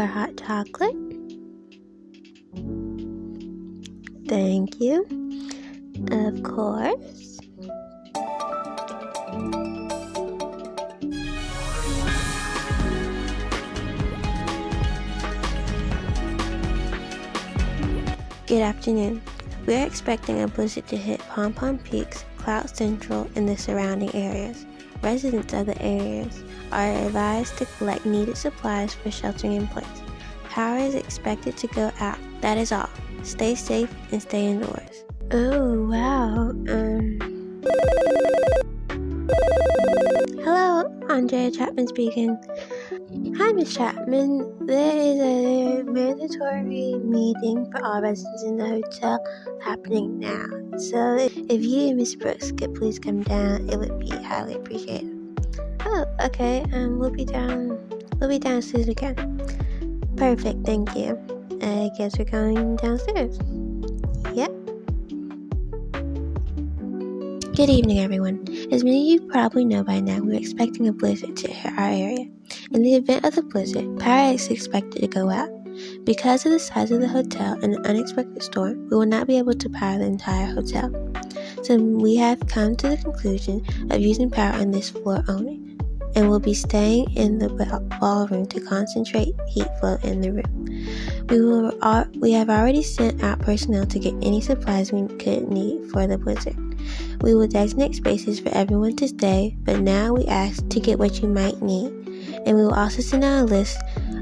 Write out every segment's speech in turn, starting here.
or hot chocolate? Thank you. Of course. Good afternoon. We are expecting a blizzard to hit Pom Pom Peaks, Cloud Central, and the surrounding areas. Residents of the areas are advised to collect needed supplies for sheltering in place. Power is expected to go out. That is all. Stay safe and stay indoors. Oh, wow. Hello, Andrea Chapman speaking. Hi, Miss Chapman. There is a mandatory meeting for all residents in the hotel happening now. So if you and Miss Brooks could please come down, it would be highly appreciated. Oh, okay. We'll be down as soon as we can. Perfect, thank you. I guess we're going downstairs. Yep. Good evening, everyone. As many of you probably know by now, we're expecting a blizzard to hit our area. In the event of the blizzard, power is expected to go out. Because of the size of the hotel and the unexpected storm, we will not be able to power the entire hotel. So we have come to the conclusion of using power on this floor only, and will be staying in the ballroom to concentrate heat flow in the room. We have already sent out personnel to get any supplies we could need for the blizzard. We will designate spaces for everyone to stay, but now we ask to get what you might need, and we will also send out a list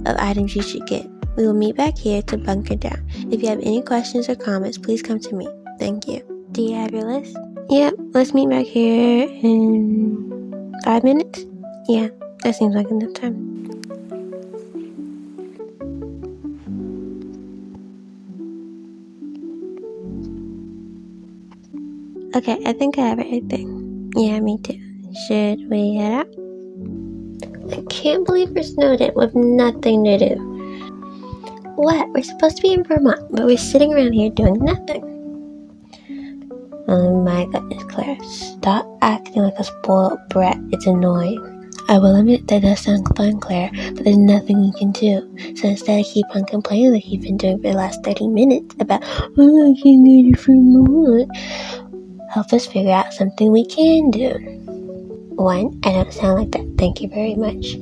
of items you should get. We will meet back here to bunker down. If you have any questions or comments, please come to me. Thank you. Do you have your list? Yep, let's meet back here in 5 minutes. Yeah, that seems like enough time. Okay, I think I have everything. Yeah, me too. Should we head out? I can't believe we're snowed in with nothing to do. What? We're supposed to be in Vermont, but we're sitting around here doing nothing. Oh my goodness, Claire. Stop acting like a spoiled brat. It's annoying. I will admit that does sound fun, Claire, but there's nothing you can do. So instead of keep on complaining like you've been doing for the last 30 minutes about, oh, I can't get it for more, help us figure out something we can do. 1, I don't sound like that, thank you very much.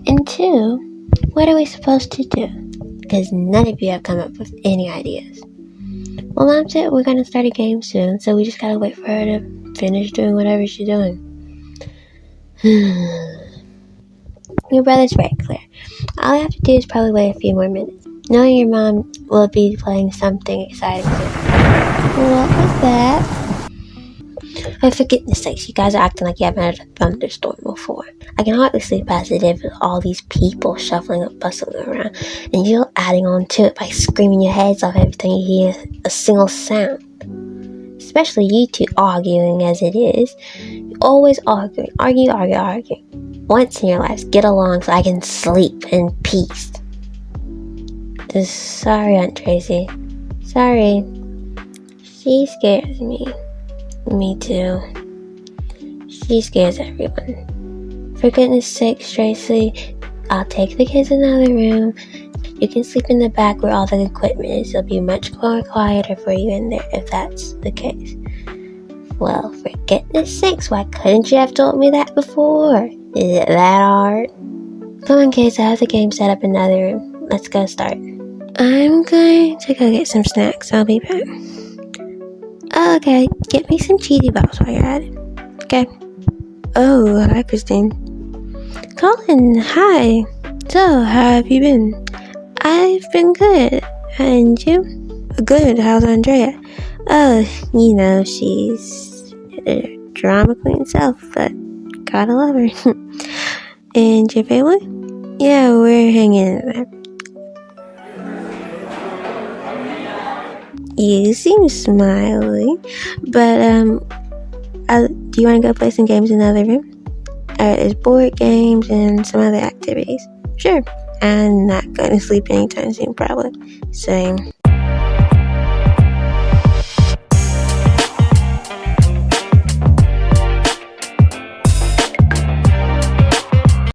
And 2, what are we supposed to do? Because none of you have come up with any ideas. Well, Mom said we're going to start a game soon, so we just gotta wait for her to finish doing whatever she's doing. Your brother's right, Claire. All I have to do is probably wait a few more minutes. Knowing your mom will be playing something exciting soon. What was that? Oh, for goodness sakes, you guys are acting like you haven't had a thunderstorm before. I can hardly sleep as it is with all these people shuffling and bustling around, and you're adding on to it by screaming your heads off every time you hear a single sound. Especially you two arguing as it is. You're always arguing. Arguing. Once in your lives, get along so I can sleep in peace. Sorry, Aunt Tracy. Sorry. She scares me. Me too. She scares everyone. For goodness sakes, Tracy, I'll take the kids in another room. You can sleep in the back where all the equipment is. It'll be much more quieter for you in there if that's the case. Well, for goodness sakes, why couldn't you have told me that before? Is it that hard? Come on, kids, I have the game set up in another room. Let's go start. I'm going to go get some snacks. I'll be back. Oh, okay, get me some cheesy balls while you're at it. Okay. Oh, hi, Christine. Colin, hi. So, how have you been? I've been good. And you? Good, how's Andrea? Oh, she's a drama queen self, but gotta love her. And your family? Yeah, we're hanging in there. You seem smiley, but do you want to go play some games in the other room? There's board games and some other activities. Sure. I'm not going to sleep anytime soon, probably. Same.